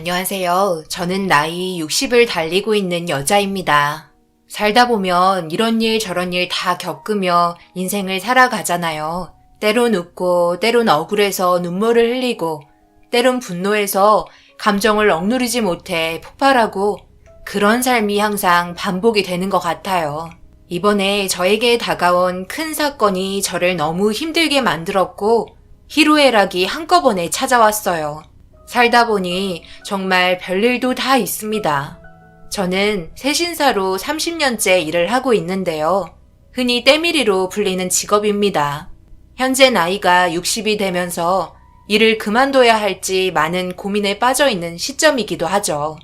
안녕하세요. 저는 나이 60을 달리고 있는 여자입니다. 살다 보면 이런 일 저런 일 다 겪으며 인생을 살아가잖아요. 때론 웃고, 때론 억울해서 눈물을 흘리고, 때론 분노해서 감정을 억누르지 못해 폭발하고, 그런 삶이 항상 반복이 되는 것 같아요. 이번에 저에게 다가온 큰 사건이 저를 너무 힘들게 만들었고, 희로애락이 한꺼번에 찾아왔어요. 살다 보니 정말 별일도 다 있습니다. 저는 세신사로 30년째 일을 하고 있는데요. 흔히 때밀이로 불리는 직업입니다. 현재 나이가 60이 되면서 일을 그만둬야 할지 많은 고민에 빠져 있는 시점이기도 하죠.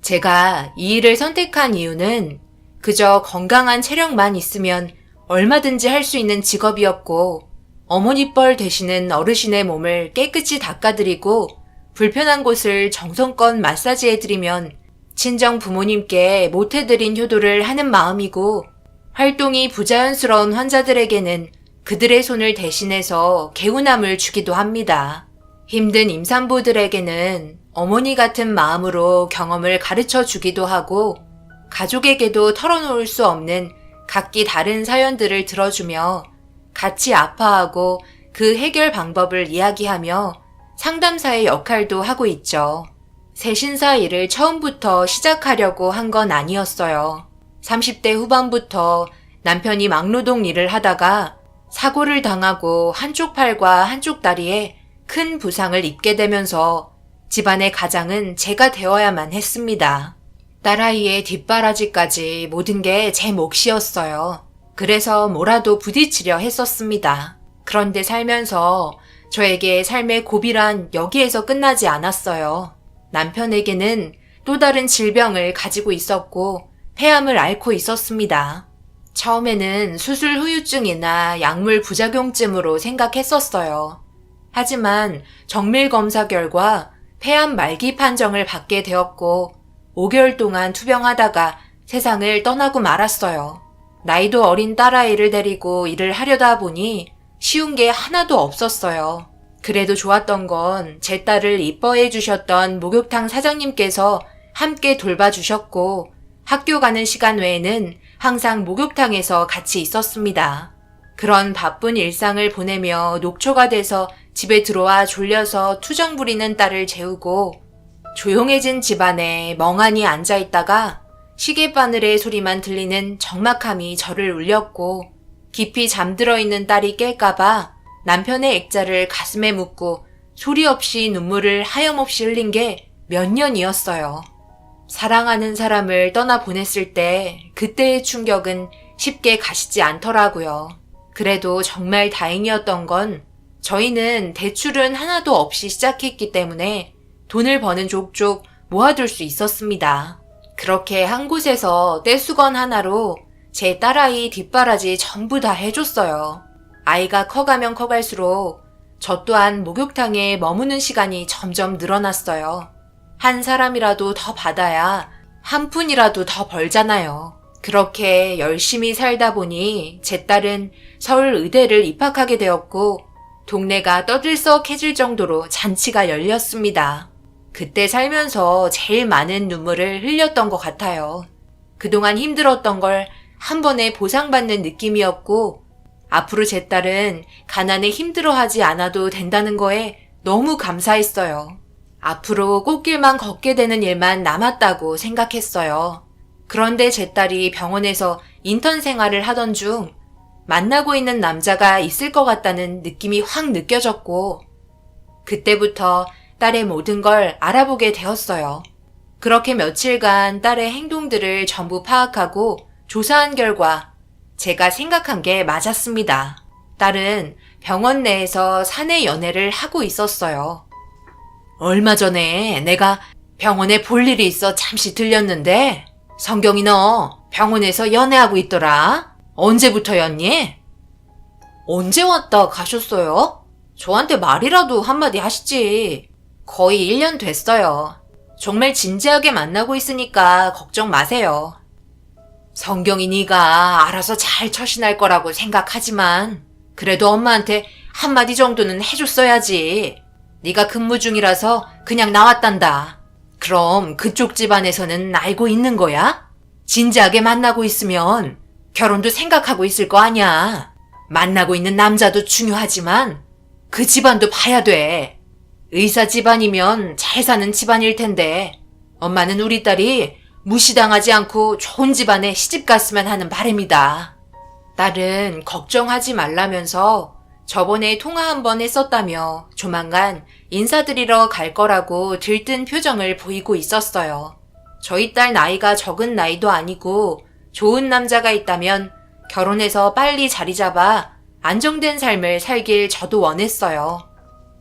제가 이 일을 선택한 이유는 그저 건강한 체력만 있으면 얼마든지 할 수 있는 직업이었고, 어머니뻘 되시는 어르신의 몸을 깨끗이 닦아드리고 불편한 곳을 정성껏 마사지해드리면 친정 부모님께 못해드린 효도를 하는 마음이고, 활동이 부자연스러운 환자들에게는 그들의 손을 대신해서 개운함을 주기도 합니다. 힘든 임산부들에게는 어머니 같은 마음으로 경험을 가르쳐 주기도 하고, 가족에게도 털어놓을 수 없는 각기 다른 사연들을 들어주며 같이 아파하고 그 해결 방법을 이야기하며 상담사의 역할도 하고 있죠. 세신사 일을 처음부터 시작하려고 한 건 아니었어요. 30대 후반부터 남편이 막노동 일을 하다가 사고를 당하고 한쪽 팔과 한쪽 다리에 큰 부상을 입게 되면서 집안의 가장은 제가 되어야만 했습니다. 딸아이의 뒷바라지까지 모든 게 제 몫이었어요. 그래서 뭐라도 부딪히려 했었습니다. 그런데 살면서 저에게 삶의 고비란 여기에서 끝나지 않았어요. 남편에게는 또 다른 질병을 가지고 있었고 폐암을 앓고 있었습니다. 처음에는 수술 후유증이나 약물 부작용쯤으로 생각했었어요. 하지만 정밀 검사 결과 폐암 말기 판정을 받게 되었고 5개월 동안 투병하다가 세상을 떠나고 말았어요. 나이도 어린 딸아이를 데리고 일을 하려다 보니 쉬운 게 하나도 없었어요. 그래도 좋았던 건 제 딸을 이뻐해 주셨던 목욕탕 사장님께서 함께 돌봐주셨고, 학교 가는 시간 외에는 항상 목욕탕에서 같이 있었습니다. 그런 바쁜 일상을 보내며 녹초가 돼서 집에 들어와 졸려서 투정 부리는 딸을 재우고, 조용해진 집안에 멍하니 앉아있다가 시계바늘의 소리만 들리는 적막함이 저를 울렸고, 깊이 잠들어 있는 딸이 깰까봐 남편의 액자를 가슴에 묻고 소리 없이 눈물을 하염없이 흘린 게 몇 년이었어요. 사랑하는 사람을 떠나보냈을 때 그때의 충격은 쉽게 가시지 않더라고요. 그래도 정말 다행이었던 건 저희는 대출은 하나도 없이 시작했기 때문에 돈을 버는 족족 모아둘 수 있었습니다. 그렇게 한 곳에서 떼수건 하나로 제 딸아이 뒷바라지 전부 다 해줬어요. 아이가 커가면 커갈수록 저 또한 목욕탕에 머무는 시간이 점점 늘어났어요. 한 사람이라도 더 받아야 한 푼이라도 더 벌잖아요. 그렇게 열심히 살다 보니 제 딸은 서울 의대를 입학하게 되었고 동네가 떠들썩해질 정도로 잔치가 열렸습니다. 그때 살면서 제일 많은 눈물을 흘렸던 것 같아요. 그동안 힘들었던 걸 한 번에 보상받는 느낌이었고, 앞으로 제 딸은 가난에 힘들어하지 않아도 된다는 거에 너무 감사했어요. 앞으로 꽃길만 걷게 되는 일만 남았다고 생각했어요. 그런데 제 딸이 병원에서 인턴 생활을 하던 중 만나고 있는 남자가 있을 것 같다는 느낌이 확 느껴졌고, 그때부터 딸의 모든 걸 알아보게 되었어요. 그렇게 며칠간 딸의 행동들을 전부 파악하고 조사한 결과 제가 생각한 게 맞았습니다. 딸은 병원 내에서 사내 연애를 하고 있었어요. 얼마 전에 내가 병원에 볼 일이 있어 잠시 들렸는데 성경이 너 병원에서 연애하고 있더라. 언제부터였니? 언제 왔다 가셨어요? 저한테 말이라도 한마디 하시지. 거의 1년 됐어요. 정말 진지하게 만나고 있으니까 걱정 마세요. 성경이 네가 알아서 잘 처신할 거라고 생각하지만 그래도 엄마한테 한마디 정도는 해줬어야지. 네가 근무 중이라서 그냥 나왔단다. 그럼 그쪽 집안에서는 알고 있는 거야? 진지하게 만나고 있으면 결혼도 생각하고 있을 거 아니야. 만나고 있는 남자도 중요하지만 그 집안도 봐야 돼. 의사 집안이면 잘 사는 집안일 텐데 엄마는 우리 딸이 무시당하지 않고 좋은 집안에 시집 갔으면 하는 바람이다. 딸은 걱정하지 말라면서 저번에 통화 한 번 했었다며 조만간 인사드리러 갈 거라고 들뜬 표정을 보이고 있었어요. 저희 딸 나이가 적은 나이도 아니고 좋은 남자가 있다면 결혼해서 빨리 자리 잡아 안정된 삶을 살길 저도 원했어요.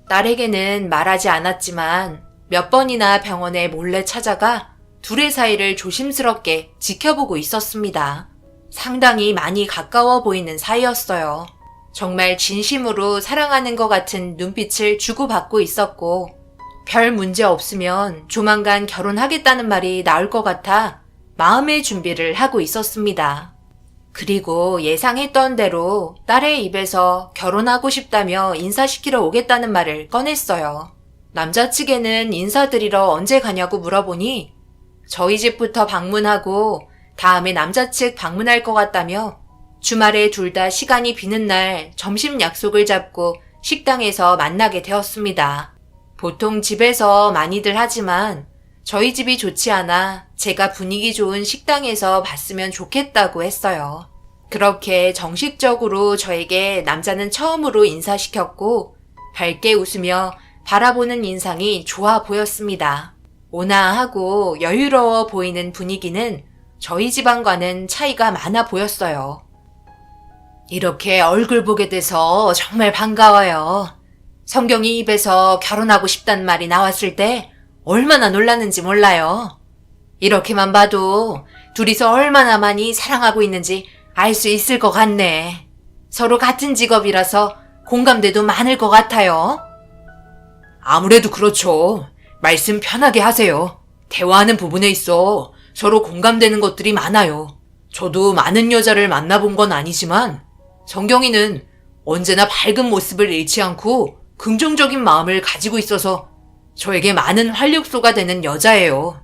딸에게는 말하지 않았지만 몇 번이나 병원에 몰래 찾아가 둘의 사이를 조심스럽게 지켜보고 있었습니다. 상당히 많이 가까워 보이는 사이였어요. 정말 진심으로 사랑하는 것 같은 눈빛을 주고받고 있었고 별 문제 없으면 조만간 결혼하겠다는 말이 나올 것 같아 마음의 준비를 하고 있었습니다. 그리고 예상했던 대로 딸의 입에서 결혼하고 싶다며 인사시키러 오겠다는 말을 꺼냈어요. 남자 측에는 인사드리러 언제 가냐고 물어보니 저희 집부터 방문하고 다음에 남자 측 방문할 것 같다며 주말에 둘 다 시간이 비는 날 점심 약속을 잡고 식당에서 만나게 되었습니다. 보통 집에서 많이들 하지만 저희 집이 좋지 않아 제가 분위기 좋은 식당에서 봤으면 좋겠다고 했어요. 그렇게 정식적으로 저에게 남자는 처음으로 인사시켰고 밝게 웃으며 바라보는 인상이 좋아 보였습니다. 온화하고 여유로워 보이는 분위기는 저희 집안과는 차이가 많아 보였어요. 이렇게 얼굴 보게 돼서 정말 반가워요. 성경이 입에서 결혼하고 싶단 말이 나왔을 때 얼마나 놀랐는지 몰라요. 이렇게만 봐도 둘이서 얼마나 많이 사랑하고 있는지 알 수 있을 것 같네. 서로 같은 직업이라서 공감대도 많을 것 같아요. 아무래도 그렇죠. 말씀 편하게 하세요. 대화하는 부분에 있어 서로 공감되는 것들이 많아요. 저도 많은 여자를 만나본 건 아니지만 성경이는 언제나 밝은 모습을 잃지 않고 긍정적인 마음을 가지고 있어서 저에게 많은 활력소가 되는 여자예요.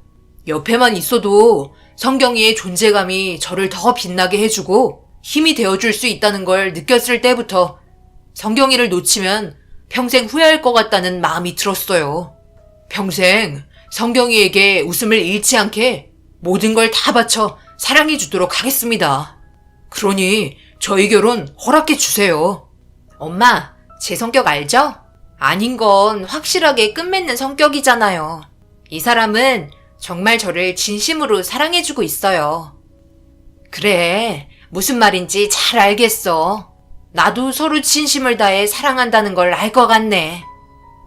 옆에만 있어도 성경이의 존재감이 저를 더 빛나게 해주고 힘이 되어줄 수 있다는 걸 느꼈을 때부터 성경이를 놓치면 평생 후회할 것 같다는 마음이 들었어요. 평생 성경이에게 웃음을 잃지 않게 모든 걸 다 바쳐 사랑해 주도록 하겠습니다. 그러니 저희 결혼 허락해 주세요. 엄마, 제 성격 알죠? 아닌 건 확실하게 끝맺는 성격이잖아요. 이 사람은 정말 저를 진심으로 사랑해주고 있어요. 그래, 무슨 말인지 잘 알겠어. 나도 서로 진심을 다해 사랑한다는 걸 알 것 같네.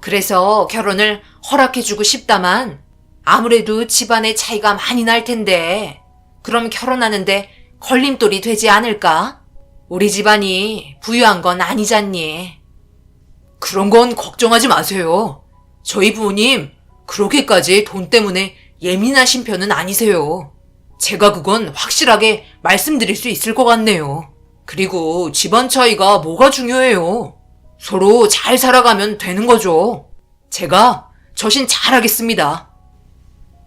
그래서 결혼을 허락해주고 싶다만 아무래도 집안의 차이가 많이 날 텐데 그럼 결혼하는데 걸림돌이 되지 않을까? 우리 집안이 부유한 건 아니잖니. 그런 건 걱정하지 마세요. 저희 부모님 그렇게까지 돈 때문에 예민하신 편은 아니세요. 제가 그건 확실하게 말씀드릴 수 있을 것 같네요. 그리고 집안 차이가 뭐가 중요해요. 서로 잘 살아가면 되는 거죠. 제가 저신 잘하겠습니다.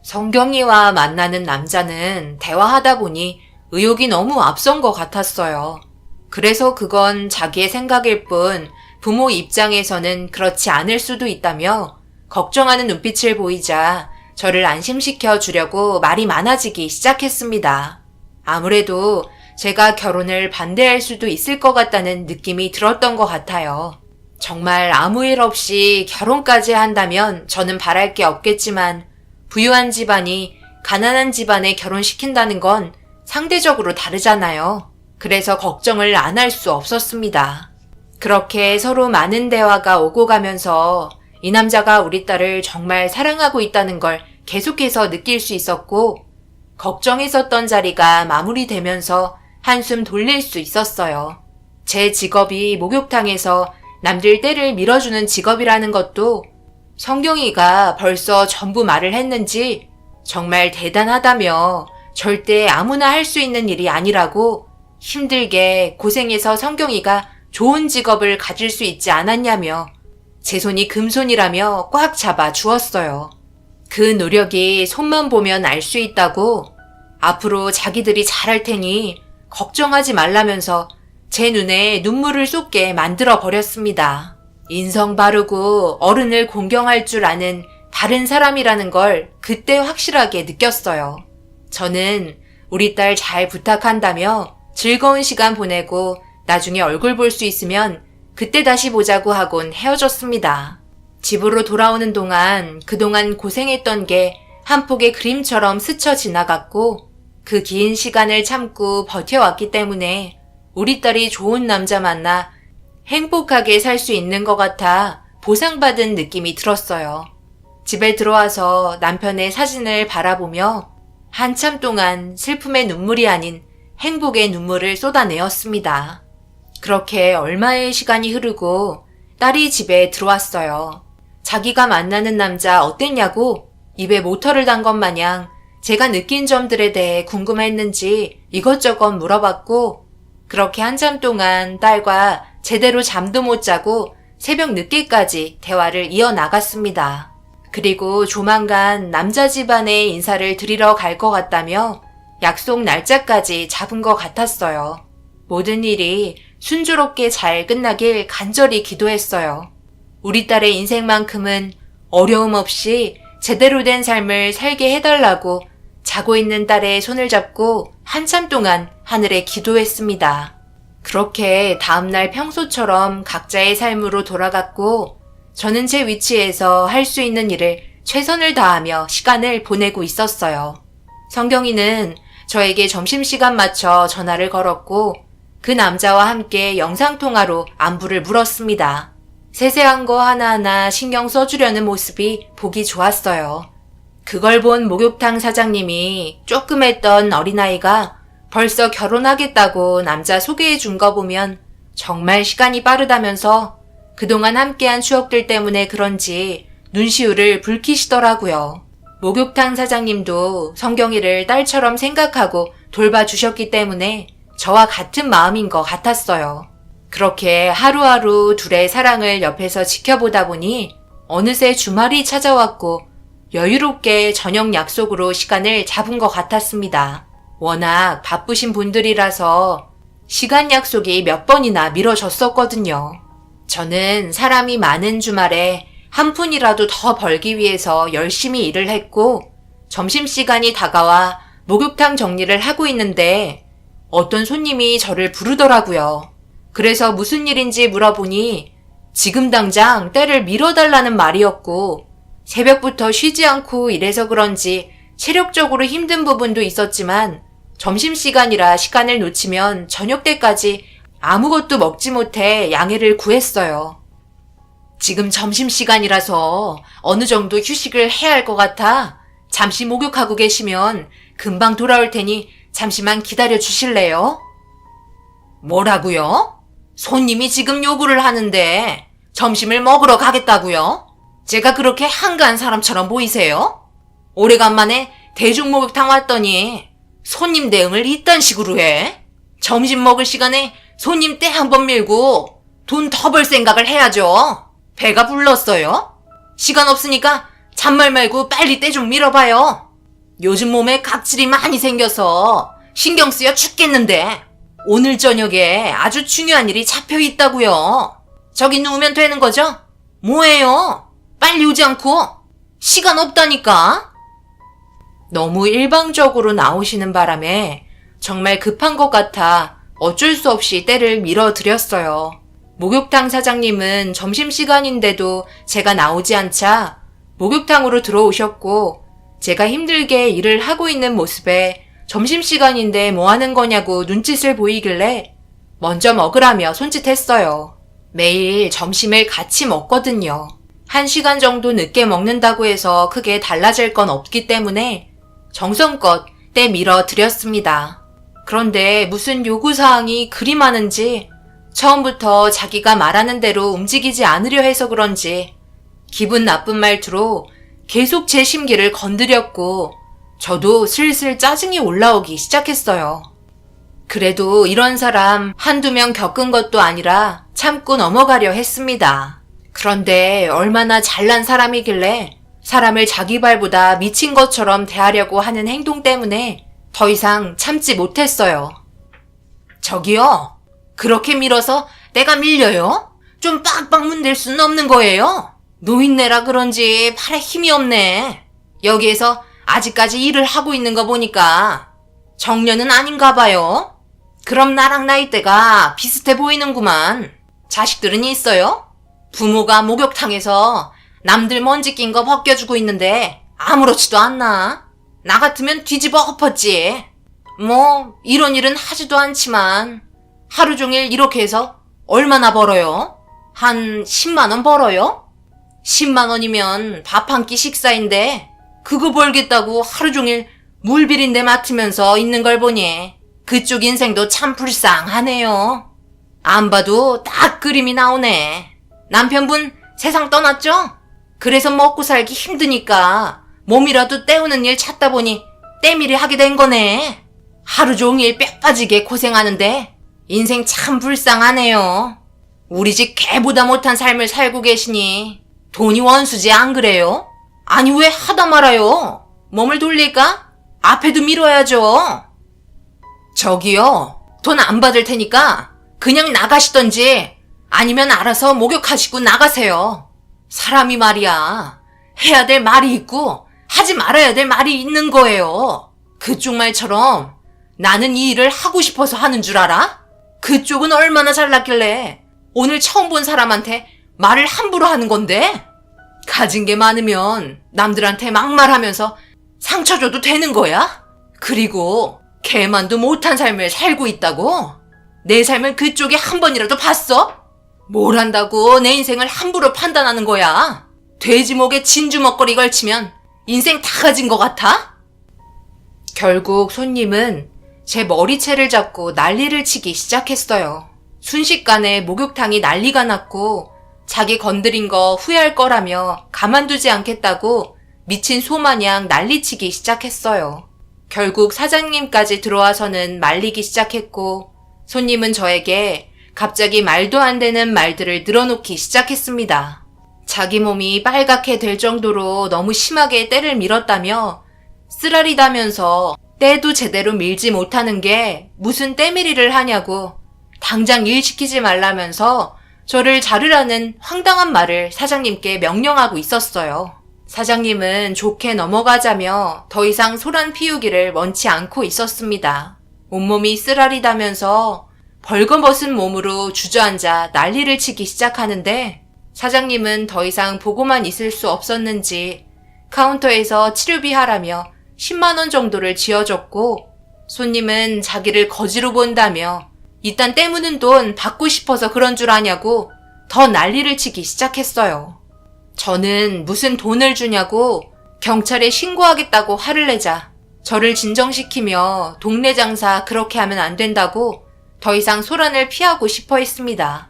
성경이와 만나는 남자는 대화하다 보니 의욕이 너무 앞선 것 같았어요. 그래서 그건 자기의 생각일 뿐 부모 입장에서는 그렇지 않을 수도 있다며 걱정하는 눈빛을 보이자 저를 안심시켜 주려고 말이 많아지기 시작했습니다. 아무래도 제가 결혼을 반대할 수도 있을 것 같다는 느낌이 들었던 것 같아요. 정말 아무 일 없이 결혼까지 한다면 저는 바랄 게 없겠지만 부유한 집안이 가난한 집안에 결혼시킨다는 건 상대적으로 다르잖아요. 그래서 걱정을 안 할 수 없었습니다. 그렇게 서로 많은 대화가 오고 가면서 이 남자가 우리 딸을 정말 사랑하고 있다는 걸 계속해서 느낄 수 있었고 걱정했었던 자리가 마무리되면서 한숨 돌릴 수 있었어요. 제 직업이 목욕탕에서 남들 때를 밀어주는 직업이라는 것도 성경이가 벌써 전부 말을 했는지 정말 대단하다며 절대 아무나 할 수 있는 일이 아니라고 힘들게 고생해서 성경이가 좋은 직업을 가질 수 있지 않았냐며 제 손이 금손이라며 꽉 잡아 주었어요. 그 노력이 손만 보면 알 수 있다고 앞으로 자기들이 잘할 테니 걱정하지 말라면서 제 눈에 눈물을 쏟게 만들어 버렸습니다. 인성 바르고 어른을 공경할 줄 아는 바른 사람이라는 걸 그때 확실하게 느꼈어요. 저는 우리 딸 잘 부탁한다며 즐거운 시간 보내고 나중에 얼굴 볼 수 있으면 그때 다시 보자고 하곤 헤어졌습니다. 집으로 돌아오는 동안 그동안 고생했던 게 한 폭의 그림처럼 스쳐 지나갔고 그 긴 시간을 참고 버텨왔기 때문에 우리 딸이 좋은 남자 만나 행복하게 살 수 있는 것 같아 보상받은 느낌이 들었어요. 집에 들어와서 남편의 사진을 바라보며 한참 동안 슬픔의 눈물이 아닌 행복의 눈물을 쏟아내었습니다. 그렇게 얼마의 시간이 흐르고 딸이 집에 들어왔어요. 자기가 만나는 남자 어땠냐고 입에 모터를 단 것 마냥 제가 느낀 점들에 대해 궁금했는지 이것저것 물어봤고 그렇게 한참 동안 딸과 제대로 잠도 못 자고 새벽 늦게까지 대화를 이어나갔습니다. 그리고 조만간 남자 집안에 인사를 드리러 갈 것 같다며 약속 날짜까지 잡은 것 같았어요. 모든 일이 순조롭게 잘 끝나길 간절히 기도했어요. 우리 딸의 인생만큼은 어려움 없이 제대로 된 삶을 살게 해달라고 자고 있는 딸의 손을 잡고 한참 동안 하늘에 기도했습니다. 그렇게 다음날 평소처럼 각자의 삶으로 돌아갔고 저는 제 위치에서 할 수 있는 일을 최선을 다하며 시간을 보내고 있었어요. 성경이는 저에게 점심시간 맞춰 전화를 걸었고 그 남자와 함께 영상통화로 안부를 물었습니다. 세세한 거 하나하나 신경 써주려는 모습이 보기 좋았어요. 그걸 본 목욕탕 사장님이 조그맸던 어린아이가 벌써 결혼하겠다고 남자 소개해 준 거 보면 정말 시간이 빠르다면서 그동안 함께한 추억들 때문에 그런지 눈시울을 붉히시더라고요. 목욕탕 사장님도 성경이를 딸처럼 생각하고 돌봐주셨기 때문에 저와 같은 마음인 것 같았어요. 그렇게 하루하루 둘의 사랑을 옆에서 지켜보다 보니 어느새 주말이 찾아왔고 여유롭게 저녁 약속으로 시간을 잡은 것 같았습니다. 워낙 바쁘신 분들이라서 시간 약속이 몇 번이나 미뤄졌었거든요. 저는 사람이 많은 주말에 한 푼이라도 더 벌기 위해서 열심히 일을 했고 점심시간이 다가와 목욕탕 정리를 하고 있는데 어떤 손님이 저를 부르더라고요. 그래서 무슨 일인지 물어보니 지금 당장 때를 밀어달라는 말이었고 새벽부터 쉬지 않고 일해서 그런지 체력적으로 힘든 부분도 있었지만 점심시간이라 시간을 놓치면 저녁 때까지 아무것도 먹지 못해 양해를 구했어요. 지금 점심시간이라서 어느 정도 휴식을 해야 할 것 같아 잠시 목욕하고 계시면 금방 돌아올 테니 잠시만 기다려 주실래요? 뭐라고요? 손님이 지금 요구를 하는데 점심을 먹으러 가겠다고요? 제가 그렇게 한가한 사람처럼 보이세요? 오래간만에 대중목욕탕 왔더니 손님 대응을 이딴 식으로 해? 점심 먹을 시간에 손님 때 한 번 밀고 돈 더 벌 생각을 해야죠. 배가 불렀어요? 시간 없으니까 잔말 말고 빨리 때 좀 밀어봐요. 요즘 몸에 각질이 많이 생겨서 신경 쓰여 죽겠는데 오늘 저녁에 아주 중요한 일이 잡혀 있다고요. 저기 누우면 되는 거죠? 뭐예요? 빨리 오지 않고 시간 없다니까. 너무 일방적으로 나오시는 바람에 정말 급한 것 같아 어쩔 수 없이 때를 밀어드렸어요. 목욕탕 사장님은 점심시간인데도 제가 나오지 않자 목욕탕으로 들어오셨고 제가 힘들게 일을 하고 있는 모습에 점심시간인데 뭐 하는 거냐고 눈짓을 보이길래 먼저 먹으라며 손짓했어요. 매일 점심을 같이 먹거든요. 1시간 정도 늦게 먹는다고 해서 크게 달라질 건 없기 때문에 정성껏 때 밀어 드렸습니다. 그런데 무슨 요구사항이 그리 많은지 처음부터 자기가 말하는 대로 움직이지 않으려 해서 그런지 기분 나쁜 말투로 계속 제 심기를 건드렸고 저도 슬슬 짜증이 올라오기 시작했어요. 그래도 이런 사람 한두 명 겪은 것도 아니라 참고 넘어가려 했습니다. 그런데 얼마나 잘난 사람이길래 사람을 자기 발보다 미친 것처럼 대하려고 하는 행동 때문에 더 이상 참지 못했어요. 저기요, 그렇게 밀어서 내가 밀려요? 좀 빡빡 문댈 수는 없는 거예요? 노인네라 그런지 팔에 힘이 없네. 여기에서 아직까지 일을 하고 있는 거 보니까 정년은 아닌가 봐요. 그럼 나랑 나이대가 비슷해 보이는구만. 자식들은 있어요? 부모가 목욕탕에서 남들 먼지 낀 거 벗겨주고 있는데 아무렇지도 않나? 나 같으면 뒤집어 엎었지. 뭐 이런 일은 하지도 않지만 하루 종일 이렇게 해서 얼마나 벌어요? 한 10만 원 벌어요? 10만 원이면 밥 한 끼 식사인데 그거 벌겠다고 하루 종일 물 비린내 맡으면서 있는 걸 보니 그쪽 인생도 참 불쌍하네요. 안 봐도 딱 그림이 나오네. 남편분 세상 떠났죠? 그래서 먹고 살기 힘드니까 몸이라도 때우는 일 찾다 보니 때밀이 하게 된 거네. 하루 종일 뼈 빠지게 고생하는데 인생 참 불쌍하네요. 우리 집 개보다 못한 삶을 살고 계시니 돈이 원수지 안 그래요? 아니 왜 하다 말아요? 몸을 돌릴까? 앞에도 밀어야죠. 저기요, 돈 안 받을 테니까 그냥 나가시던지 아니면 알아서 목욕하시고 나가세요. 사람이 말이야, 해야 될 말이 있고 하지 말아야 될 말이 있는 거예요. 그쪽 말처럼 나는 이 일을 하고 싶어서 하는 줄 알아? 그쪽은 얼마나 잘났길래 오늘 처음 본 사람한테 말을 함부로 하는 건데? 가진 게 많으면 남들한테 막말하면서 상처 줘도 되는 거야? 그리고 개만도 못한 삶을 살고 있다고? 내 삶을 그쪽이 한 번이라도 봤어? 뭘 한다고 내 인생을 함부로 판단하는 거야? 돼지 목에 진주 먹거리 걸치면 인생 다 가진 것 같아? 결국 손님은 제 머리채를 잡고 난리를 치기 시작했어요. 순식간에 목욕탕이 난리가 났고 자기 건드린 거 후회할 거라며 가만두지 않겠다고 미친 소마냥 난리치기 시작했어요. 결국 사장님까지 들어와서는 말리기 시작했고 손님은 저에게 갑자기 말도 안 되는 말들을 늘어놓기 시작했습니다. 자기 몸이 빨갛게 될 정도로 너무 심하게 때를 밀었다며 쓰라리다면서 때도 제대로 밀지 못하는 게 무슨 때밀이를 하냐고 당장 일 시키지 말라면서 저를 자르라는 황당한 말을 사장님께 명령하고 있었어요. 사장님은 좋게 넘어가자며 더 이상 소란 피우기를 원치 않고 있었습니다. 온몸이 쓰라리다면서 벌거벗은 몸으로 주저앉아 난리를 치기 시작하는데 사장님은 더 이상 보고만 있을 수 없었는지 카운터에서 치료비 하라며 10만 원 정도를 쥐어줬고 손님은 자기를 거지로 본다며 이딴 때무는 돈 받고 싶어서 그런 줄 아냐고 더 난리를 치기 시작했어요. 저는 무슨 돈을 주냐고 경찰에 신고하겠다고 화를 내자 저를 진정시키며 동네 장사 그렇게 하면 안 된다고 더 이상 소란을 피하고 싶어 했습니다.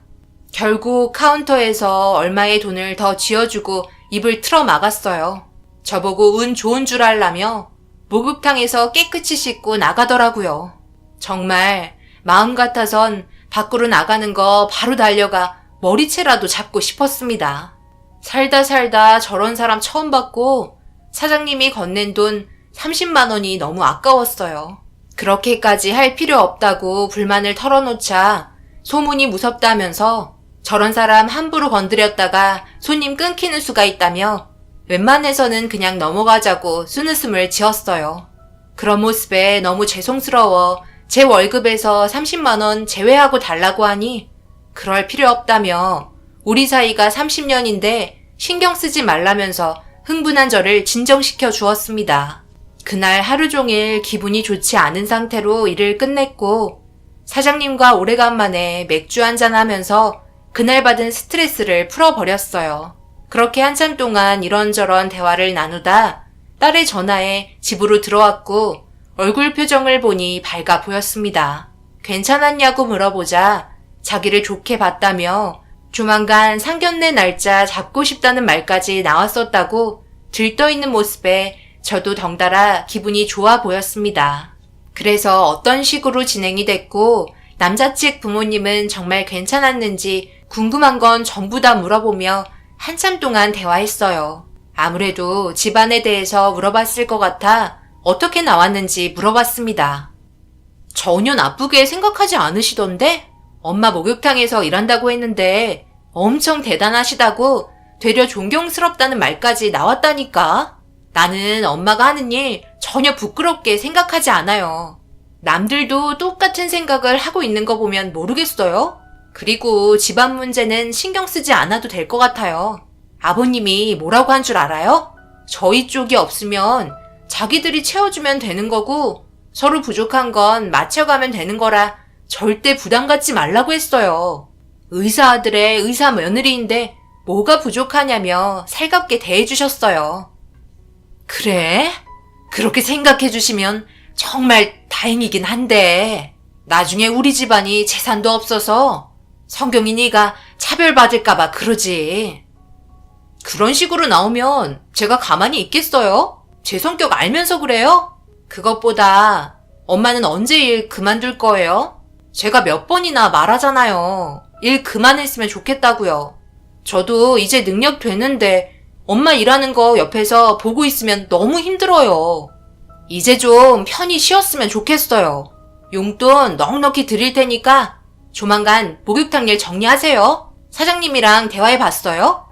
결국 카운터에서 얼마의 돈을 더 쥐어주고 입을 틀어 막았어요. 저보고 운 좋은 줄 알라며 목욕탕에서 깨끗이 씻고 나가더라고요. 정말 마음 같아선 밖으로 나가는 거 바로 달려가 머리채라도 잡고 싶었습니다. 살다 저런 사람 처음 봤고 사장님이 건넨 돈 30만 원이 너무 아까웠어요. 그렇게까지 할 필요 없다고 불만을 털어놓자 소문이 무섭다면서 저런 사람 함부로 건드렸다가 손님 끊기는 수가 있다며 웬만해서는 그냥 넘어가자고 쓴웃음을 지었어요. 그런 모습에 너무 죄송스러워 제 월급에서 30만 원 제외하고 달라고 하니 그럴 필요 없다며 우리 사이가 30년인데 신경 쓰지 말라면서 흥분한 저를 진정시켜 주었습니다. 그날 하루 종일 기분이 좋지 않은 상태로 일을 끝냈고 사장님과 오래간만에 맥주 한잔 하면서 그날 받은 스트레스를 풀어버렸어요. 그렇게 한참 동안 이런저런 대화를 나누다 딸의 전화에 집으로 들어왔고 얼굴 표정을 보니 밝아 보였습니다. 괜찮았냐고 물어보자 자기를 좋게 봤다며 조만간 상견례 날짜 잡고 싶다는 말까지 나왔었다고 들떠있는 모습에 저도 덩달아 기분이 좋아 보였습니다. 그래서 어떤 식으로 진행이 됐고 남자 측 부모님은 정말 괜찮았는지 궁금한 건 전부 다 물어보며 한참 동안 대화했어요. 아무래도 집안에 대해서 물어봤을 것 같아 어떻게 나왔는지 물어봤습니다. 전혀 나쁘게 생각하지 않으시던데? 엄마 목욕탕에서 일한다고 했는데 엄청 대단하시다고 되려 존경스럽다는 말까지 나왔다니까. 나는 엄마가 하는 일 전혀 부끄럽게 생각하지 않아요. 남들도 똑같은 생각을 하고 있는 거 보면 모르겠어요? 그리고 집안 문제는 신경 쓰지 않아도 될 것 같아요. 아버님이 뭐라고 한 줄 알아요? 저희 쪽이 없으면 자기들이 채워주면 되는 거고 서로 부족한 건 맞춰가면 되는 거라 절대 부담 갖지 말라고 했어요. 의사 아들의 의사 며느리인데 뭐가 부족하냐며 살갑게 대해주셨어요. 그래? 그렇게 생각해 주시면 정말 다행이긴 한데 나중에 우리 집안이 재산도 없어서 성경이 네가 차별받을까봐 그러지. 그런 식으로 나오면 제가 가만히 있겠어요? 제 성격 알면서 그래요? 그것보다 엄마는 언제 일 그만둘 거예요? 제가 몇 번이나 말하잖아요. 일 그만했으면 좋겠다고요. 저도 이제 능력 되는데 엄마 일하는 거 옆에서 보고 있으면 너무 힘들어요. 이제 좀 편히 쉬었으면 좋겠어요. 용돈 넉넉히 드릴 테니까 조만간 목욕탕 일 정리하세요. 사장님이랑 대화해봤어요?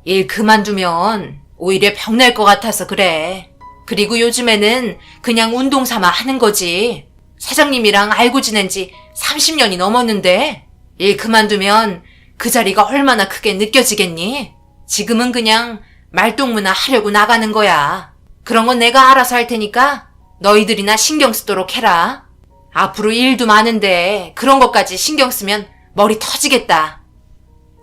일 그만두면 오히려 병날 것 같아서 그래. 그리고 요즘에는 그냥 운동 삼아 하는 거지. 사장님이랑 알고 지낸 지 30년이 넘었는데 일 그만두면 그 자리가 얼마나 크게 느껴지겠니? 지금은 그냥 말동무나 하려고 나가는 거야. 그런 건 내가 알아서 할 테니까 너희들이나 신경 쓰도록 해라. 앞으로 일도 많은데 그런 것까지 신경 쓰면 머리 터지겠다.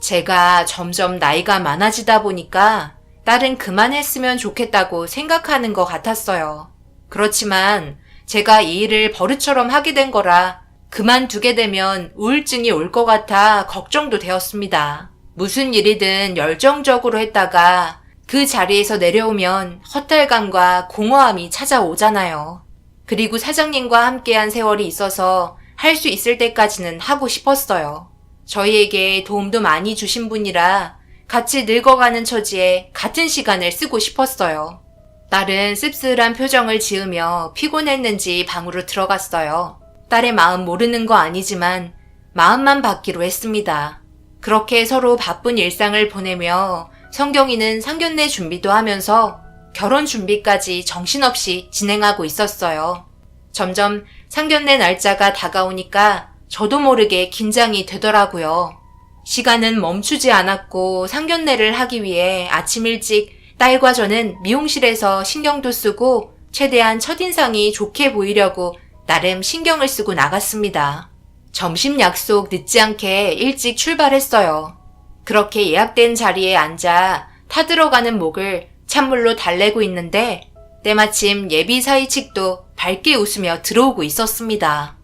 제가 점점 나이가 많아지다 보니까 딸은 그만했으면 좋겠다고 생각하는 것 같았어요. 그렇지만 제가 이 일을 버릇처럼 하게 된 거라 그만두게 되면 우울증이 올 것 같아 걱정도 되었습니다. 무슨 일이든 열정적으로 했다가 그 자리에서 내려오면 허탈감과 공허함이 찾아오잖아요. 그리고 사장님과 함께한 세월이 있어서 할 수 있을 때까지는 하고 싶었어요. 저희에게 도움도 많이 주신 분이라 같이 늙어가는 처지에 같은 시간을 쓰고 싶었어요. 딸은 씁쓸한 표정을 지으며 피곤했는지 방으로 들어갔어요. 딸의 마음 모르는 거 아니지만 마음만 받기로 했습니다. 그렇게 서로 바쁜 일상을 보내며 성경이는 상견례 준비도 하면서 결혼 준비까지 정신없이 진행하고 있었어요. 점점 상견례 날짜가 다가오니까 저도 모르게 긴장이 되더라고요. 시간은 멈추지 않았고 상견례를 하기 위해 아침 일찍 딸과 저는 미용실에서 신경도 쓰고 최대한 첫인상이 좋게 보이려고 나름 신경을 쓰고 나갔습니다. 점심 약속 늦지 않게 일찍 출발했어요. 그렇게 예약된 자리에 앉아 타들어가는 목을 찬물로 달래고 있는데 때마침 예비 사위 측도 밝게 웃으며 들어오고 있었습니다.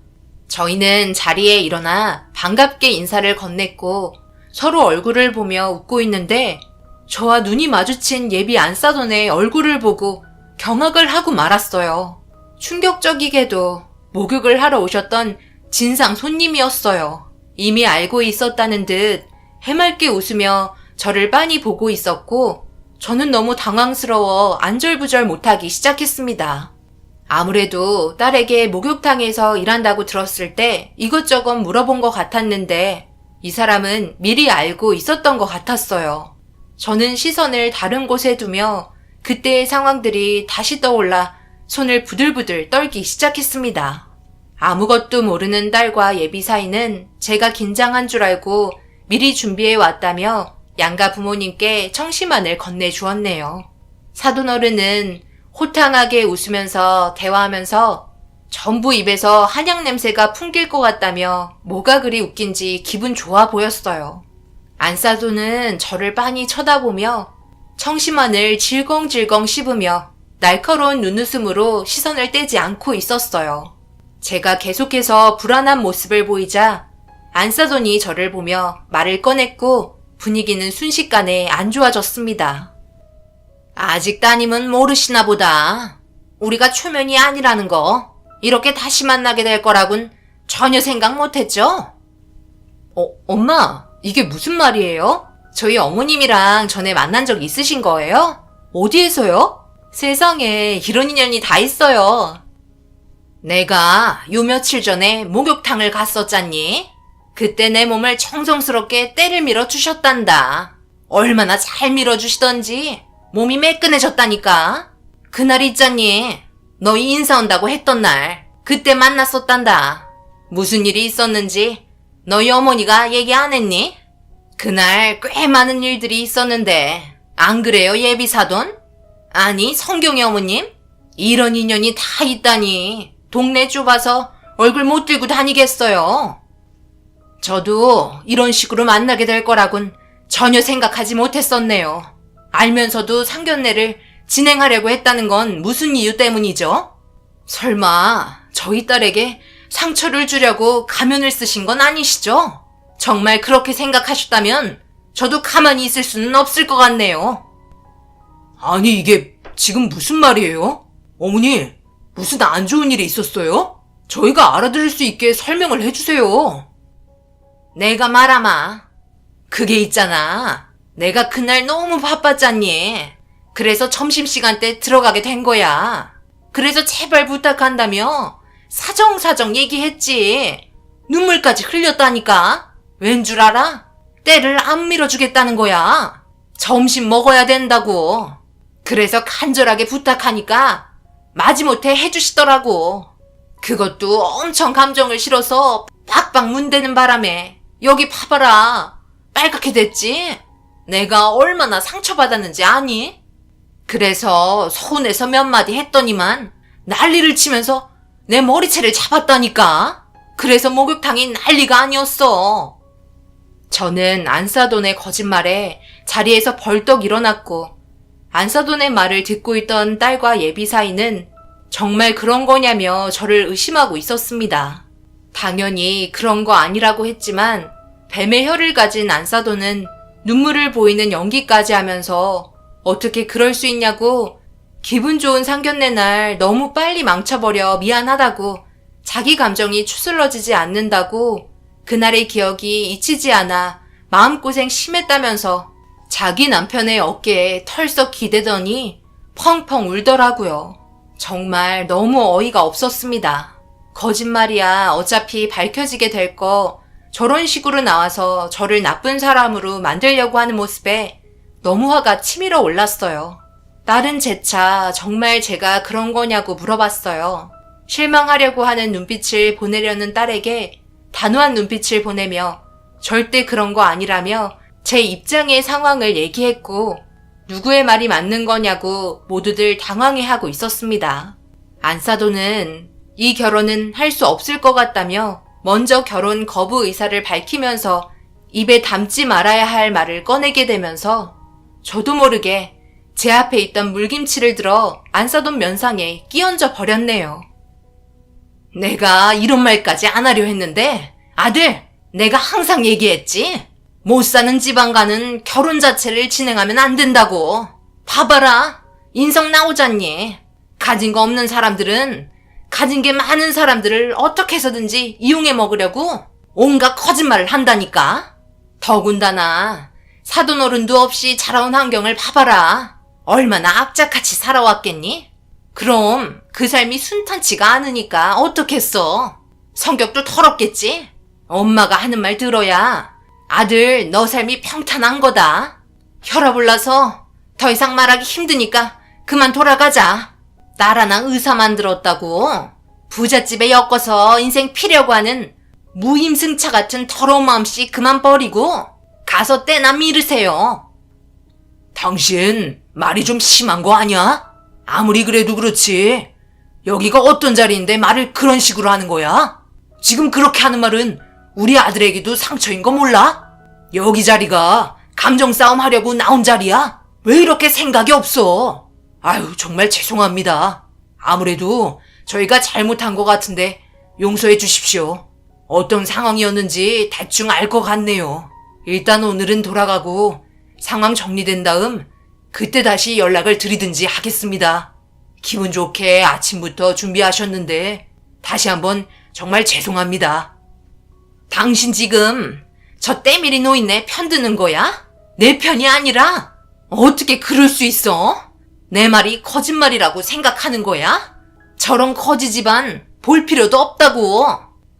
저희는 자리에 일어나 반갑게 인사를 건넸고 서로 얼굴을 보며 웃고 있는데 저와 눈이 마주친 예비 안사돈의 얼굴을 보고 경악을 하고 말았어요. 충격적이게도 목욕을 하러 오셨던 진상 손님이었어요. 이미 알고 있었다는 듯 해맑게 웃으며 저를 빤히 보고 있었고 저는 너무 당황스러워 안절부절 못하기 시작했습니다. 아무래도 딸에게 목욕탕에서 일한다고 들었을 때 이것저것 물어본 것 같았는데 이 사람은 미리 알고 있었던 것 같았어요. 저는 시선을 다른 곳에 두며 그때의 상황들이 다시 떠올라 손을 부들부들 떨기 시작했습니다. 아무것도 모르는 딸과 예비 사이는 제가 긴장한 줄 알고 미리 준비해 왔다며 양가 부모님께 청심환을 건네주었네요. 사돈어른은 호탕하게 웃으면서 대화하면서 전부 입에서 한약 냄새가 풍길 것 같다며 뭐가 그리 웃긴지 기분 좋아 보였어요. 안사돈은 저를 빤히 쳐다보며 청심환을 질겅질겅 씹으며 날카로운 눈웃음으로 시선을 떼지 않고 있었어요. 제가 계속해서 불안한 모습을 보이자 안사돈이 저를 보며 말을 꺼냈고 분위기는 순식간에 안 좋아졌습니다. 아직 따님은 모르시나 보다. 우리가 초면이 아니라는 거, 이렇게 다시 만나게 될 거라곤 전혀 생각 못했죠? 엄마, 이게 무슨 말이에요? 저희 어머님이랑 전에 만난 적 있으신 거예요? 어디에서요? 세상에 이런 인연이 다 있어요. 내가 요 며칠 전에 목욕탕을 갔었잖니? 그때 내 몸을 정성스럽게 때를 밀어주셨단다. 얼마나 잘 밀어주시던지 몸이 매끈해졌다니까. 그날 있잖니? 너희 인사 온다고 했던 날 그때 만났었단다. 무슨 일이 있었는지 너희 어머니가 얘기 안 했니? 그날 꽤 많은 일들이 있었는데 안 그래요, 예비사돈? 아니, 성경의 어머님? 이런 인연이 다 있다니 동네 좁아서 얼굴 못 들고 다니겠어요. 저도 이런 식으로 만나게 될 거라곤 전혀 생각하지 못했었네요. 알면서도 상견례를 진행하려고 했다는 건 무슨 이유 때문이죠? 설마 저희 딸에게 상처를 주려고 가면을 쓰신 건 아니시죠? 정말 그렇게 생각하셨다면 저도 가만히 있을 수는 없을 것 같네요. 아니, 이게 지금 무슨 말이에요? 어머니, 무슨 안 좋은 일이 있었어요? 저희가 알아들을 수 있게 설명을 해주세요. 내가 말하마. 그게 있잖아. 내가 그날 너무 바빴잖니. 그래서 점심시간 때 들어가게 된 거야. 그래서 제발 부탁한다며 사정사정 얘기했지. 눈물까지 흘렸다니까. 왠 줄 알아? 때를 안 밀어주겠다는 거야. 점심 먹어야 된다고. 그래서 간절하게 부탁하니까 마지못해 해주시더라고. 그것도 엄청 감정을 실어서 빡빡 문대는 바람에 여기 봐봐라. 빨갛게 됐지? 내가 얼마나 상처받았는지 아니? 그래서 서운해서 몇 마디 했더니만 난리를 치면서 내 머리채를 잡았다니까. 그래서 목욕탕이 난리가 아니었어. 저는 안사돈의 거짓말에 자리에서 벌떡 일어났고 안사돈의 말을 듣고 있던 딸과 예비 사이는 정말 그런 거냐며 저를 의심하고 있었습니다. 당연히 그런 거 아니라고 했지만 뱀의 혀를 가진 안사돈은 눈물을 보이는 연기까지 하면서 어떻게 그럴 수 있냐고 기분 좋은 상견례 날 너무 빨리 망쳐버려 미안하다고 자기 감정이 추스러지지 않는다고 그날의 기억이 잊히지 않아 마음고생 심했다면서 자기 남편의 어깨에 털썩 기대더니 펑펑 울더라고요. 정말 너무 어이가 없었습니다. 거짓말이야 어차피 밝혀지게 될 거 저런 식으로 나와서 저를 나쁜 사람으로 만들려고 하는 모습에 너무 화가 치밀어 올랐어요. 딸은 재차 정말 제가 그런 거냐고 물어봤어요. 실망하려고 하는 눈빛을 보내려는 딸에게 단호한 눈빛을 보내며 절대 그런 거 아니라며 제 입장의 상황을 얘기했고 누구의 말이 맞는 거냐고 모두들 당황해하고 있었습니다. 안사돈은 이 결혼은 할 수 없을 것 같다며 먼저 결혼 거부 의사를 밝히면서 입에 담지 말아야 할 말을 꺼내게 되면서 저도 모르게 제 앞에 있던 물김치를 들어 안사돈 면상에 끼얹어 버렸네요. 내가 이런 말까지 안 하려 했는데 아들, 내가 항상 얘기했지. 못 사는 지방과는 결혼 자체를 진행하면 안 된다고. 봐봐라. 인성 나오잖니. 가진 거 없는 사람들은 가진 게 많은 사람들을 어떻게 해서든지 이용해 먹으려고 온갖 거짓말을 한다니까. 더군다나 사돈 어른도 없이 자라온 환경을 봐봐라. 얼마나 악착같이 살아왔겠니? 그럼 그 삶이 순탄치가 않으니까 어떻겠어. 성격도 더럽겠지? 엄마가 하는 말 들어야 아들 너 삶이 평탄한 거다. 혈압 올라서 더 이상 말하기 힘드니까 그만 돌아가자. 딸 하나 의사 만들었다고 부잣집에 엮어서 인생 피려고 하는 무임승차 같은 더러운 마음씨 그만 버리고 가서 때나 미르세요. 당신 말이 좀 심한 거 아니야? 아무리 그래도 그렇지. 여기가 어떤 자리인데 말을 그런 식으로 하는 거야? 지금 그렇게 하는 말은 우리 아들에게도 상처인 거 몰라? 여기 자리가 감정 싸움 하려고 나온 자리야? 왜 이렇게 생각이 없어? 아유, 정말 죄송합니다. 아무래도 저희가 잘못한 것 같은데 용서해 주십시오. 어떤 상황이었는지 대충 알 것 같네요. 일단 오늘은 돌아가고 상황 정리된 다음 그때 다시 연락을 드리든지 하겠습니다. 기분 좋게 아침부터 준비하셨는데 다시 한번 정말 죄송합니다. 당신 지금 저 때밀이 노인네 편드는 거야? 내 편이 아니라? 어떻게 그럴 수 있어? 내 말이 거짓말이라고 생각하는 거야? 저런 거지 집안 볼 필요도 없다고.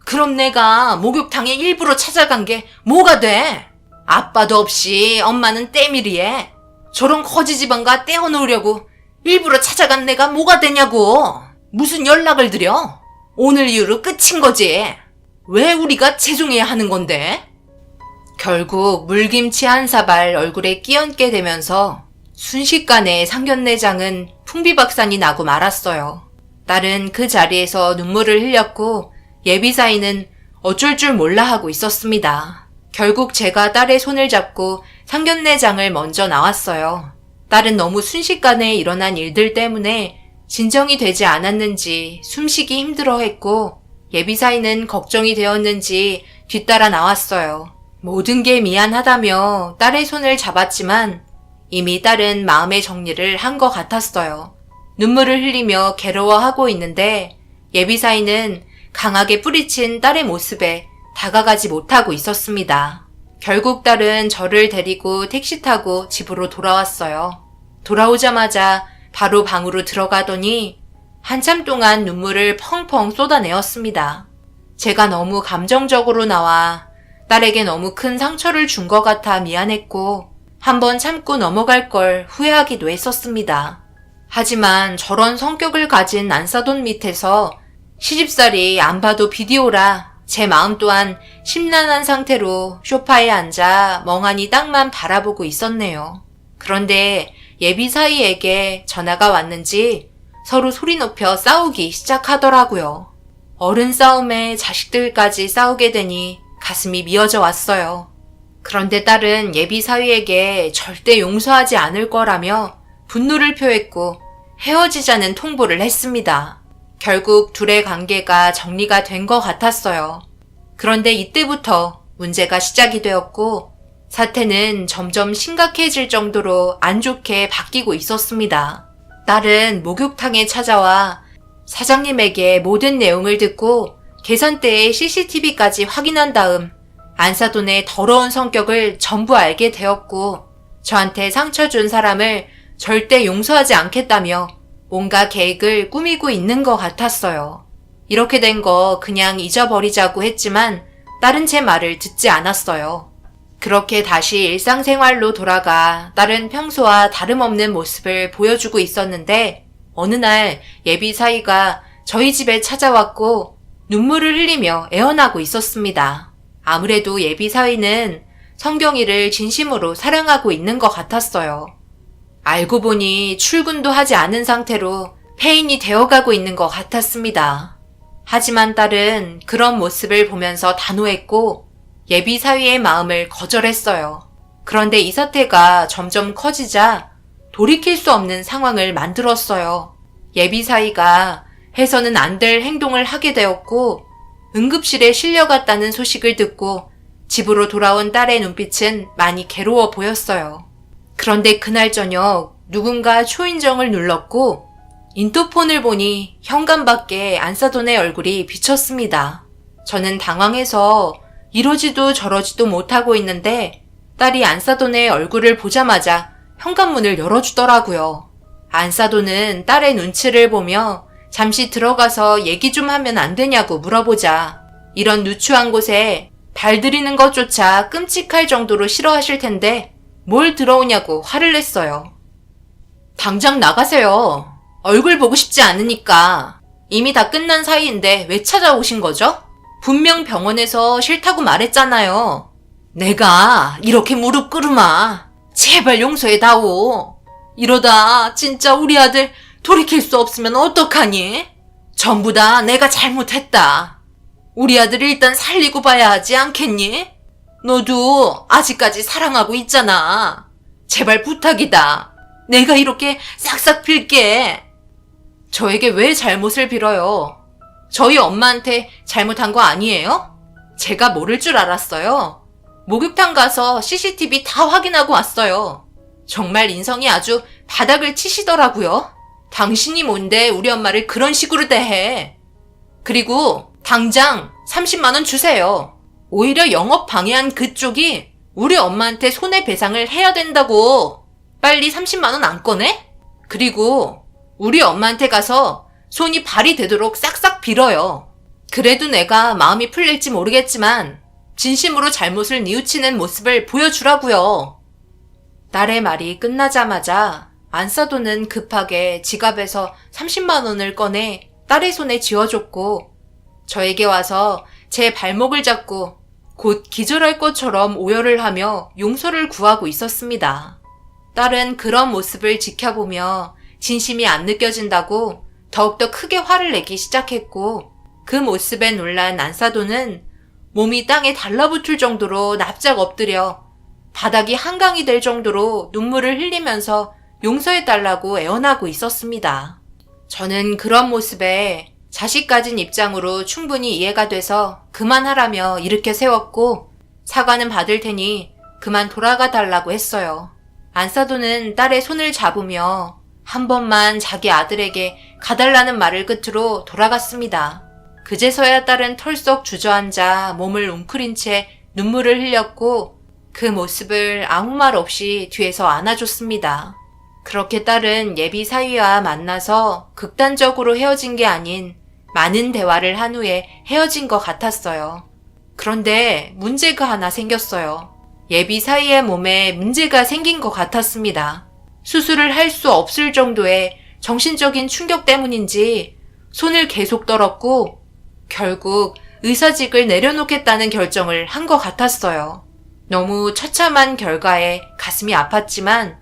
그럼 내가 목욕탕에 일부러 찾아간 게 뭐가 돼? 아빠도 없이 엄마는 때밀이에 저런 거지 집안과 떼어놓으려고 일부러 찾아간 내가 뭐가 되냐고. 무슨 연락을 드려? 오늘 이후로 끝인 거지. 왜 우리가 죄송해야 하는 건데? 결국 물김치 한 사발 얼굴에 끼얹게 되면서 순식간에 상견례장은 풍비박산이 나고 말았어요. 딸은 그 자리에서 눈물을 흘렸고 예비사위는 어쩔 줄 몰라 하고 있었습니다. 결국 제가 딸의 손을 잡고 상견례장을 먼저 나왔어요. 딸은 너무 순식간에 일어난 일들 때문에 진정이 되지 않았는지 숨쉬기 힘들어했고 예비사위는 걱정이 되었는지 뒤따라 나왔어요. 모든 게 미안하다며 딸의 손을 잡았지만 이미 딸은 마음의 정리를 한 것 같았어요. 눈물을 흘리며 괴로워하고 있는데 예비사위는 강하게 뿌리친 딸의 모습에 다가가지 못하고 있었습니다. 결국 딸은 저를 데리고 택시 타고 집으로 돌아왔어요. 돌아오자마자 바로 방으로 들어가더니 한참 동안 눈물을 펑펑 쏟아내었습니다. 제가 너무 감정적으로 나와 딸에게 너무 큰 상처를 준 것 같아 미안했고 한번 참고 넘어갈 걸 후회하기도 했었습니다. 하지만 저런 성격을 가진 난사돈 밑에서 시집살이 안 봐도 비디오라 제 마음 또한 심란한 상태로 소파에 앉아 멍하니 땅만 바라보고 있었네요. 그런데 예비사위에게 전화가 왔는지 서로 소리 높여 싸우기 시작하더라고요. 어른 싸움에 자식들까지 싸우게 되니 가슴이 미어져 왔어요. 그런데 딸은 예비사위에게 절대 용서하지 않을 거라며 분노를 표했고 헤어지자는 통보를 했습니다. 결국 둘의 관계가 정리가 된 것 같았어요. 그런데 이때부터 문제가 시작이 되었고 사태는 점점 심각해질 정도로 안 좋게 바뀌고 있었습니다. 딸은 목욕탕에 찾아와 사장님에게 모든 내용을 듣고 계산대의 CCTV까지 확인한 다음 안사돈의 더러운 성격을 전부 알게 되었고 저한테 상처 준 사람을 절대 용서하지 않겠다며 뭔가 계획을 꾸미고 있는 것 같았어요. 이렇게 된 거 그냥 잊어버리자고 했지만 딸은 제 말을 듣지 않았어요. 그렇게 다시 일상생활로 돌아가 딸은 평소와 다름없는 모습을 보여주고 있었는데 어느 날 예비사위가 저희 집에 찾아왔고 눈물을 흘리며 애원하고 있었습니다. 아무래도 예비사위는 성경이를 진심으로 사랑하고 있는 것 같았어요. 알고 보니 출근도 하지 않은 상태로 폐인이 되어가고 있는 것 같았습니다. 하지만 딸은 그런 모습을 보면서 단호했고 예비사위의 마음을 거절했어요. 그런데 이 사태가 점점 커지자 돌이킬 수 없는 상황을 만들었어요. 예비사위가 해서는 안 될 행동을 하게 되었고 응급실에 실려갔다는 소식을 듣고 집으로 돌아온 딸의 눈빛은 많이 괴로워 보였어요. 그런데 그날 저녁 누군가 초인종을 눌렀고 인터폰을 보니 현관밖에 안사돈의 얼굴이 비쳤습니다. 저는 당황해서 이러지도 저러지도 못하고 있는데 딸이 안사돈의 얼굴을 보자마자 현관문을 열어주더라고요. 안사돈은 딸의 눈치를 보며 잠시 들어가서 얘기 좀 하면 안 되냐고 물어보자 이런 누추한 곳에 발 들이는 것조차 끔찍할 정도로 싫어하실 텐데 뭘 들어오냐고 화를 냈어요. 당장 나가세요. 얼굴 보고 싶지 않으니까. 이미 다 끝난 사이인데 왜 찾아오신 거죠? 분명 병원에서 싫다고 말했잖아요. 내가 이렇게 무릎 꿇으마. 제발 용서해다오. 이러다 진짜 우리 아들 돌이킬 수 없으면 어떡하니? 전부 다 내가 잘못했다. 우리 아들 일단 살리고 봐야 하지 않겠니? 너도 아직까지 사랑하고 있잖아. 제발 부탁이다. 내가 이렇게 싹싹 빌게. 저에게 왜 잘못을 빌어요? 저희 엄마한테 잘못한 거 아니에요? 제가 모를 줄 알았어요. 목욕탕 가서 CCTV 다 확인하고 왔어요. 정말 인성이 아주 바닥을 치시더라고요. 당신이 뭔데 우리 엄마를 그런 식으로 대해. 그리고 당장 30만 원 주세요. 오히려 영업 방해한 그쪽이 우리 엄마한테 손해배상을 해야 된다고. 빨리 30만 원 안 꺼내? 그리고 우리 엄마한테 가서 손이 발이 되도록 싹싹 빌어요. 그래도 내가 마음이 풀릴지 모르겠지만 진심으로 잘못을 뉘우치는 모습을 보여주라고요. 딸의 말이 끝나자마자 안사돈은 급하게 지갑에서 30만 원을 꺼내 딸의 손에 쥐어줬고 저에게 와서 제 발목을 잡고 곧 기절할 것처럼 오열을 하며 용서를 구하고 있었습니다. 딸은 그런 모습을 지켜보며 진심이 안 느껴진다고 더욱더 크게 화를 내기 시작했고 그 모습에 놀란 안사돈은 몸이 땅에 달라붙을 정도로 납작 엎드려 바닥이 한강이 될 정도로 눈물을 흘리면서 용서해달라고 애원하고 있었습니다. 저는 그런 모습에 자식 가진 입장으로 충분히 이해가 돼서 그만하라며 일으켜 세웠고 사과는 받을 테니 그만 돌아가 달라고 했어요. 안사돈은 딸의 손을 잡으며 한 번만 자기 아들에게 가달라는 말을 끝으로 돌아갔습니다. 그제서야 딸은 털썩 주저앉아 몸을 웅크린 채 눈물을 흘렸고 그 모습을 아무 말 없이 뒤에서 안아줬습니다. 그렇게 딸은 예비 사위와 만나서 극단적으로 헤어진 게 아닌 많은 대화를 한 후에 헤어진 것 같았어요. 그런데 문제가 하나 생겼어요. 예비 사위의 몸에 문제가 생긴 것 같았습니다. 수술을 할 수 없을 정도의 정신적인 충격 때문인지 손을 계속 떨었고 결국 의사직을 내려놓겠다는 결정을 한 것 같았어요. 너무 처참한 결과에 가슴이 아팠지만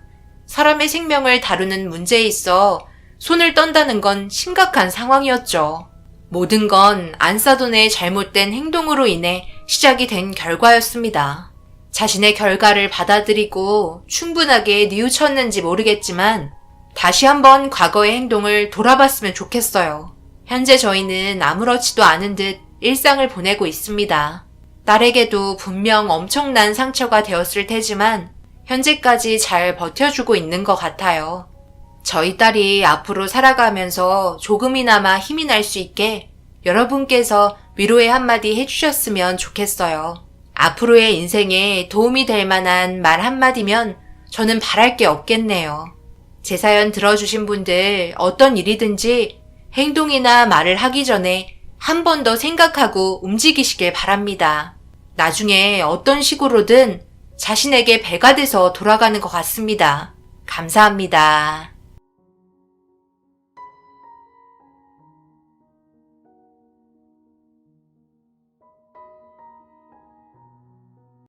사람의 생명을 다루는 문제에 있어 손을 떤다는 건 심각한 상황이었죠. 모든 건 안사돈의 잘못된 행동으로 인해 시작이 된 결과였습니다. 자신의 결과를 받아들이고 충분하게 뉘우쳤는지 모르겠지만 다시 한번 과거의 행동을 돌아봤으면 좋겠어요. 현재 저희는 아무렇지도 않은 듯 일상을 보내고 있습니다. 딸에게도 분명 엄청난 상처가 되었을 테지만 현재까지 잘 버텨주고 있는 것 같아요. 저희 딸이 앞으로 살아가면서 조금이나마 힘이 날 수 있게 여러분께서 위로의 한마디 해주셨으면 좋겠어요. 앞으로의 인생에 도움이 될 만한 말 한마디면 저는 바랄 게 없겠네요. 제 사연 들어주신 분들 어떤 일이든지 행동이나 말을 하기 전에 한 번 더 생각하고 움직이시길 바랍니다. 나중에 어떤 식으로든 자신에게 배가 돼서 돌아가는 것 같습니다. 감사합니다.